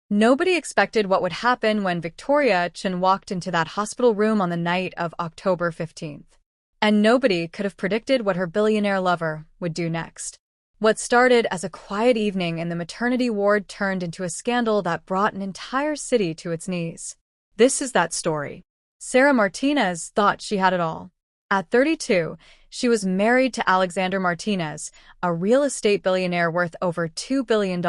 Nobody expected what would happen when Victoria Chen walked into that hospital room on the night of October 15th. And nobody could have predicted what her billionaire lover would do next. What started as a quiet evening in the maternity ward turned into a scandal that brought an entire city to its knees. This is that story. Sarah Martinez thought she had it all. At 32, she was married to Alexander Martinez, a real estate billionaire worth over $2 billion.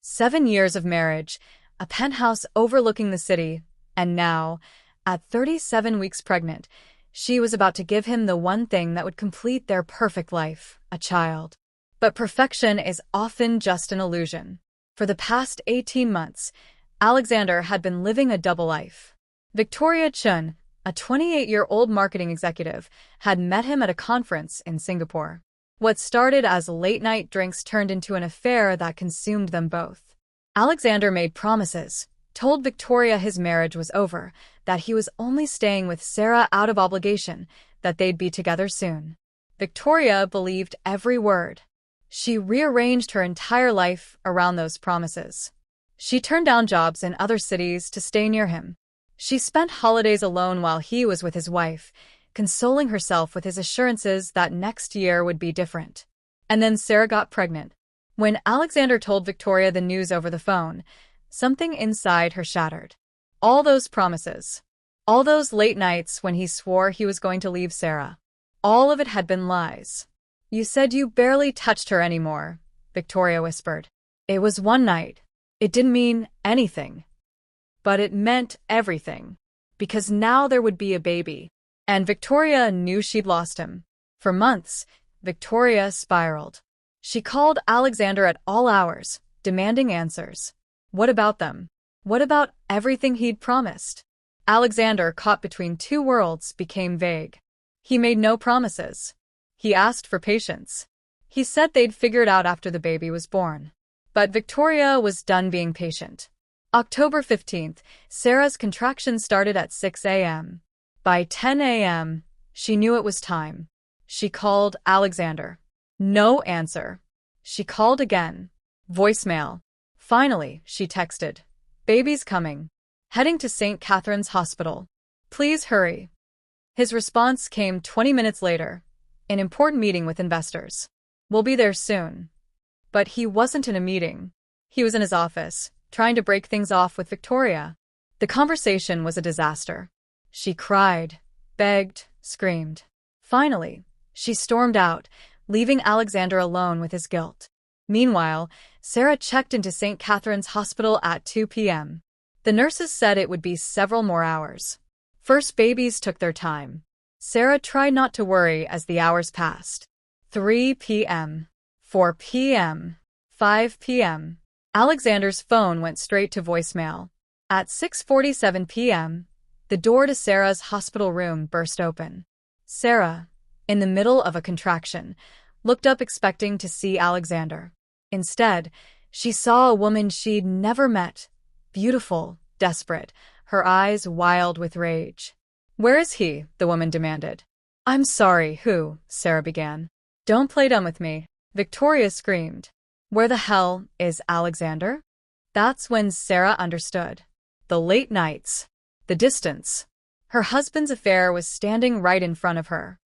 7 years of marriage, a penthouse overlooking the city, and now, at 37 weeks pregnant, she was about to give him the one thing that would complete their perfect life, a child. But perfection is often just an illusion. For the past 18 months, Alexander had been living a double life. Victoria Chen, a 28-year-old marketing executive, had met him at a conference in Singapore. What started as late-night drinks turned into an affair that consumed them both. Alexander made promises, told Victoria his marriage was over, that he was only staying with Sarah out of obligation, that they'd be together soon. Victoria believed every word. She rearranged her entire life around those promises. She turned down jobs in other cities to stay near him. She spent holidays alone while he was with his wife, consoling herself with his assurances that next year would be different. And then Sarah got pregnant. When Alexander told Victoria the news over the phone, something inside her shattered. All those promises. All those late nights when he swore he was going to leave Sarah. All of it had been lies. "You said you barely touched her anymore," Victoria whispered. "It was one night. It didn't mean anything. But it meant everything. Because now there would be a baby." And Victoria knew she'd lost him. For months, Victoria spiraled. She called Alexander at all hours, demanding answers. What about them? What about everything he'd promised? Alexander, caught between two worlds, became vague. He made no promises. He asked for patience. He said they'd figure it out after the baby was born. But Victoria was done being patient. October 15th, Sarah's contractions started at 6 a.m. By 10 a.m., she knew it was time. She called Alexander. No answer. She called again. Voicemail. Finally, she texted. "Baby's coming. Heading to St. Catherine's Hospital. Please hurry." His response came 20 minutes later. "An important meeting with investors. We'll be there soon." But he wasn't in a meeting. He was in his office, trying to break things off with Victoria. The conversation was a disaster. She cried, begged, screamed. Finally, she stormed out, leaving Alexander alone with his guilt. Meanwhile, Sarah checked into St. Catherine's Hospital at 2 p.m. The nurses said it would be several more hours. First babies took their time. Sarah tried not to worry as the hours passed. 3 p.m., 4 p.m., 5 p.m. Alexander's phone went straight to voicemail. At 6:47 p.m., the door to Sarah's hospital room burst open. Sarah, in the middle of a contraction, looked up expecting to see Alexander. Instead, she saw a woman she'd never met, beautiful, desperate, her eyes wild with rage. "Where is he?" the woman demanded. "I'm sorry, who?" Sarah began. "Don't play dumb with me," Victoria screamed. "Where the hell is Alexander?" That's when Sarah understood. The late nights. The distance. Her husband's affair was standing right in front of her.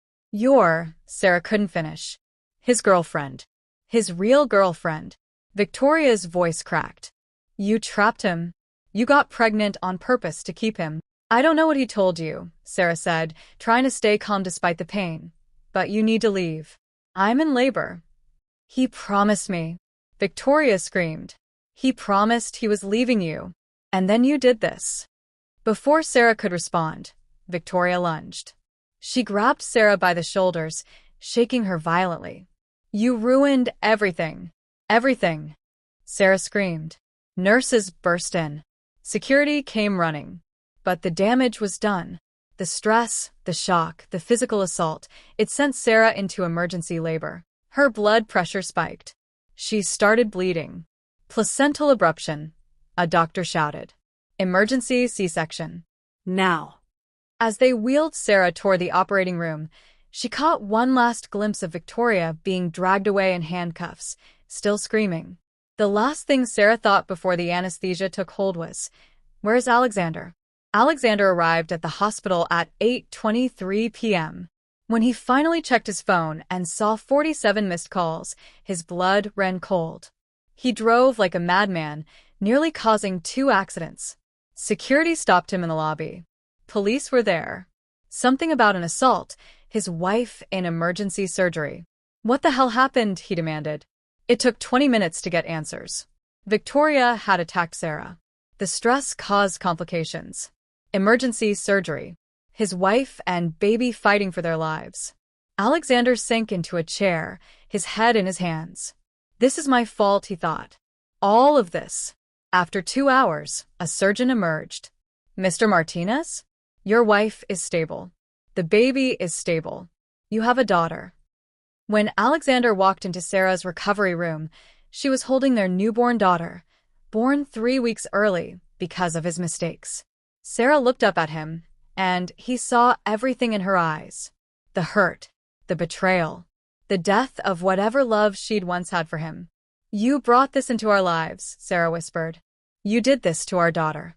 Sarah couldn't finish. "His girlfriend. His real girlfriend." Victoria's voice cracked. "You trapped him. You got pregnant on purpose to keep him." "I don't know what he told you," Sarah said, trying to stay calm despite the pain. "But you need to leave." "I'm in labor." "He promised me." Victoria screamed. "He promised he was leaving you. And then you did this." Before Sarah could respond, Victoria lunged. She grabbed Sarah by the shoulders, shaking her violently. "You ruined everything. Everything." Sarah screamed. Nurses burst in. Security came running. But the damage was done. The stress, the shock, the physical assault, it sent Sarah into emergency labor. Her blood pressure spiked. She started bleeding. "Placental abruption," a doctor shouted. "Emergency C-section. Now." As they wheeled Sarah toward the operating room, she caught one last glimpse of Victoria being dragged away in handcuffs, still screaming. The last thing Sarah thought before the anesthesia took hold was, "Where's Alexander?" Alexander arrived at the hospital at 8:23 p.m. When he finally checked his phone and saw 47 missed calls, his blood ran cold. He drove like a madman, nearly causing 2 accidents. Security stopped him in the lobby. Police were there. Something about an assault, his wife in emergency surgery. "What the hell happened?" he demanded. It took 20 minutes to get answers. Victoria had attacked Sarah. The stress caused complications. Emergency surgery. His wife and baby fighting for their lives. Alexander sank into a chair, his head in his hands. "This is my fault," he thought. All of this. After 2 hours, a surgeon emerged. "Mr. Martinez? Your wife is stable. The baby is stable. You have a daughter." When Alexander walked into Sarah's recovery room, she was holding their newborn daughter, born 3 weeks early because of his mistakes. Sarah looked up at him, and he saw everything in her eyes. The hurt, the betrayal, the death of whatever love she'd once had for him. "You brought this into our lives," Sarah whispered. "You did this to our daughter."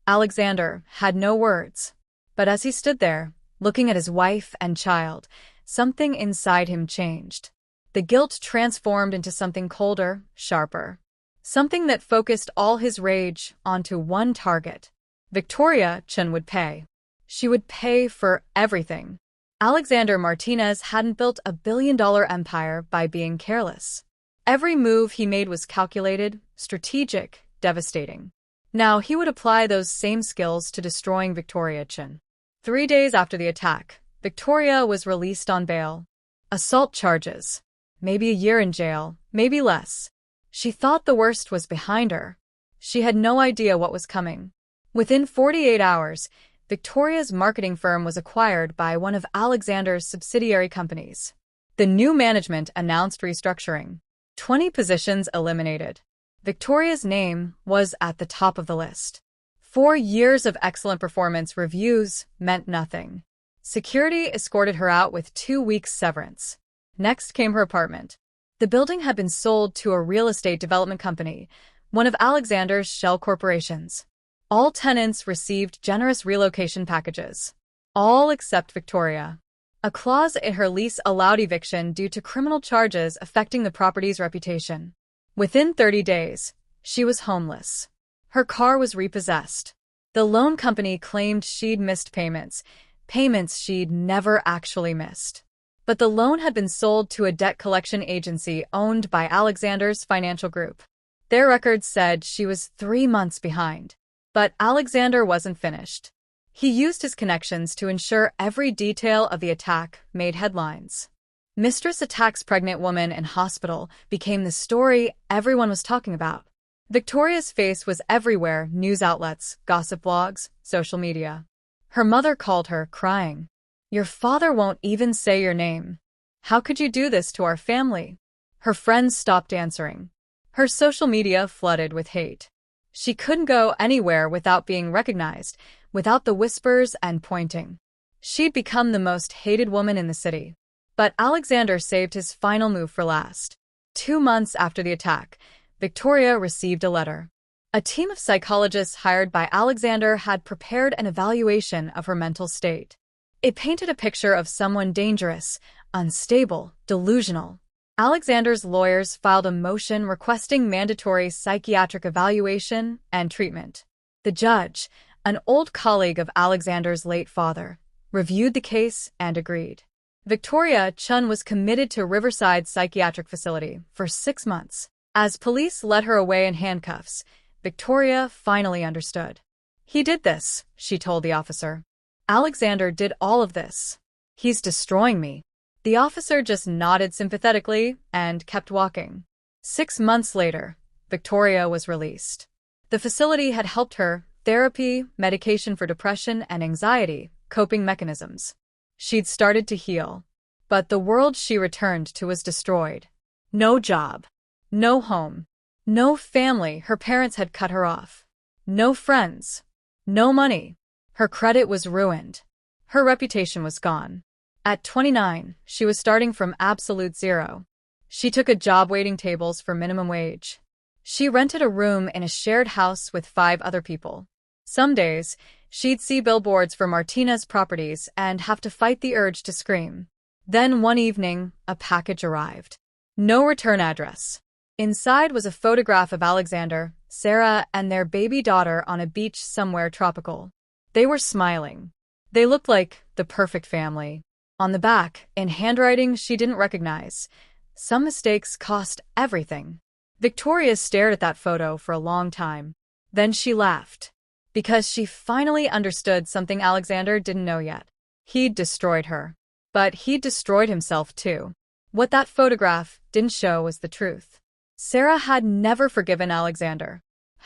Alexander had no words, but as he stood there, looking at his wife and child, something inside him changed. The guilt transformed into something colder, sharper. Something that focused all his rage onto one target. Victoria Chen would pay. She would pay for everything. Alexander Martinez hadn't built a billion-dollar empire by being careless. Every move he made was calculated, strategic, devastating. Now he would apply those same skills to destroying Victoria Chen. 3 days after the attack, Victoria was released on bail. Assault charges. Maybe a year in jail, maybe less. She thought the worst was behind her. She had no idea what was coming. Within 48 hours, Victoria's marketing firm was acquired by one of Alexander's subsidiary companies. The new management announced restructuring. 20 positions eliminated. Victoria's name was at the top of the list. 4 years of excellent performance reviews meant nothing. Security escorted her out with 2 weeks' severance. Next came her apartment. The building had been sold to a real estate development company, one of Alexander's shell corporations. All tenants received generous relocation packages. All except Victoria. A clause in her lease allowed eviction due to criminal charges affecting the property's reputation. Within 30 days, she was homeless. Her car was repossessed. The loan company claimed she'd missed payments she'd never actually missed. But the loan had been sold to a debt collection agency owned by Alexander's financial group. Their records said she was 3 months behind. But Alexander wasn't finished. He used his connections to ensure every detail of the attack made headlines. Mistress attacks pregnant woman in hospital became the story everyone was talking about. Victoria's face was everywhere: news outlets, gossip blogs, social media. Her mother called her, crying. "Your father won't even say your name. How could you do this to our family?" Her friends stopped answering. Her social media flooded with hate. She couldn't go anywhere without being recognized, without the whispers and pointing. She'd become the most hated woman in the city. But Alexander saved his final move for last. 2 months after the attack, Victoria received a letter. A team of psychologists hired by Alexander had prepared an evaluation of her mental state. It painted a picture of someone dangerous, unstable, delusional. Alexander's lawyers filed a motion requesting mandatory psychiatric evaluation and treatment. The judge, an old colleague of Alexander's late father, reviewed the case and agreed. Victoria Chen was committed to Riverside Psychiatric Facility for 6 months. As police led her away in handcuffs, Victoria finally understood. "He did this," she told the officer. "Alexander did all of this. He's destroying me." The officer just nodded sympathetically and kept walking. 6 months later, Victoria was released. The facility had helped her: therapy, medication for depression and anxiety, coping mechanisms. She'd started to heal. But the world she returned to was destroyed. No job. No home. No family. Her parents had cut her off. No friends. No money. Her credit was ruined. Her reputation was gone. At 29, she was starting from absolute zero. She took a job waiting tables for minimum wage. She rented a room in a shared house with 5 other people. Some days, she'd see billboards for Martinez properties and have to fight the urge to scream. Then one evening, a package arrived. No return address. Inside was a photograph of Alexander, Sarah, and their baby daughter on a beach somewhere tropical. They were smiling. They looked like the perfect family. On the back, in handwriting she didn't recognize, some mistakes cost everything. Victoria stared at that photo for a long time. Then she laughed. Because she finally understood something Alexander didn't know yet. He'd destroyed her. But he'd destroyed himself too. What that photograph didn't show was the truth. Sarah had never forgiven Alexander.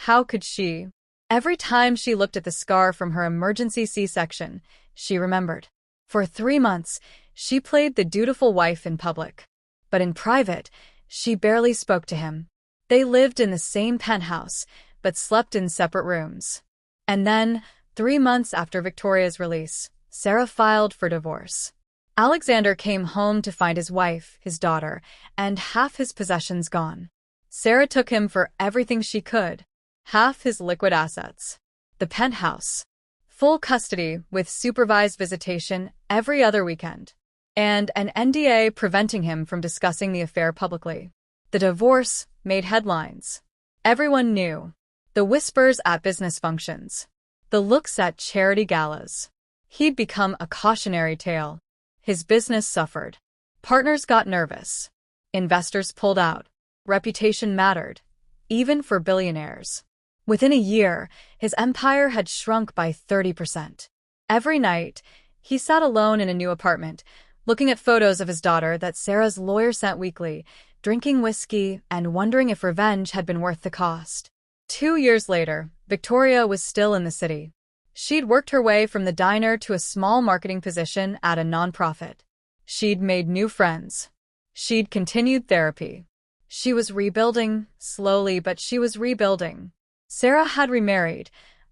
How could she? Every time she looked at the scar from her emergency C-section, she remembered. For 3 months, she played the dutiful wife in public. But in private, she barely spoke to him. They lived in the same penthouse, but slept in separate rooms. And then, 3 months after Victoria's release, Sarah filed for divorce. Alexander came home to find his wife, his daughter, and half his possessions gone. Sarah took him for everything she could. Half his liquid assets. The penthouse. Full custody with supervised visitation every other weekend. And an NDA preventing him from discussing the affair publicly. The divorce made headlines. Everyone knew. The whispers at business functions. The looks at charity galas. He'd become a cautionary tale. His business suffered. Partners got nervous. Investors pulled out. Reputation mattered, even for billionaires. Within a year, his empire had shrunk by 30%. Every night, he sat alone in a new apartment, looking at photos of his daughter that Sarah's lawyer sent weekly, drinking whiskey and wondering if revenge had been worth the cost. 2 years later, Victoria was still in the city. She'd worked her way from the diner to a small marketing position at a nonprofit. She'd made new friends. She'd continued therapy. She was rebuilding, slowly, but she was rebuilding. Sarah had remarried,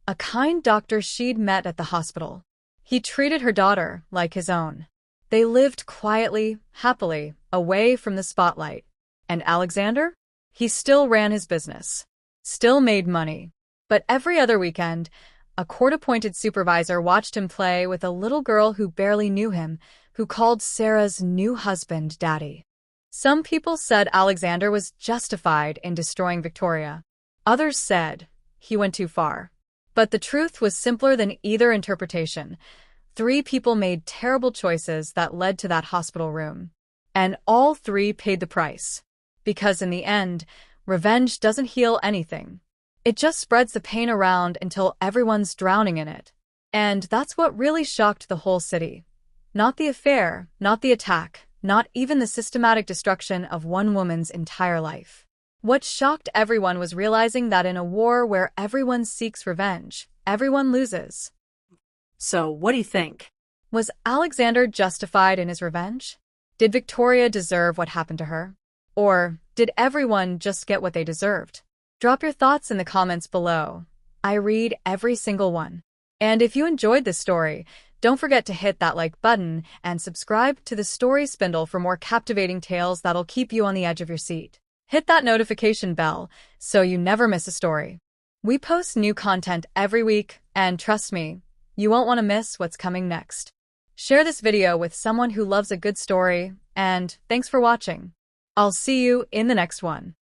a kind doctor she'd met at the hospital. He treated her daughter like his own. They lived quietly, happily, away from the spotlight. And Alexander? He still ran his business. Still made money. But every other weekend, a court-appointed supervisor watched him play with a little girl who barely knew him, who called Sarah's new husband Daddy. Some people said Alexander was justified in destroying Victoria. Others said he went too far. But the truth was simpler than either interpretation. 3 people made terrible choices that led to that hospital room. And all 3 paid the price. Because in the end, revenge doesn't heal anything. It just spreads the pain around until everyone's drowning in it. And that's what really shocked the whole city. Not the affair, not the attack, not even the systematic destruction of one woman's entire life. What shocked everyone was realizing that in a war where everyone seeks revenge, everyone loses. So, what do you think? Was Alexander justified in his revenge? Did Victoria deserve what happened to her? Or did everyone just get what they deserved? Drop your thoughts in the comments below. I read every single one. And if you enjoyed this story, don't forget to hit that like button and subscribe to the Story Spindle for more captivating tales that'll keep you on the edge of your seat. Hit that notification bell so you never miss a story. We post new content every week, and trust me, you won't want to miss what's coming next. Share this video with someone who loves a good story, and thanks for watching. I'll see you in the next one.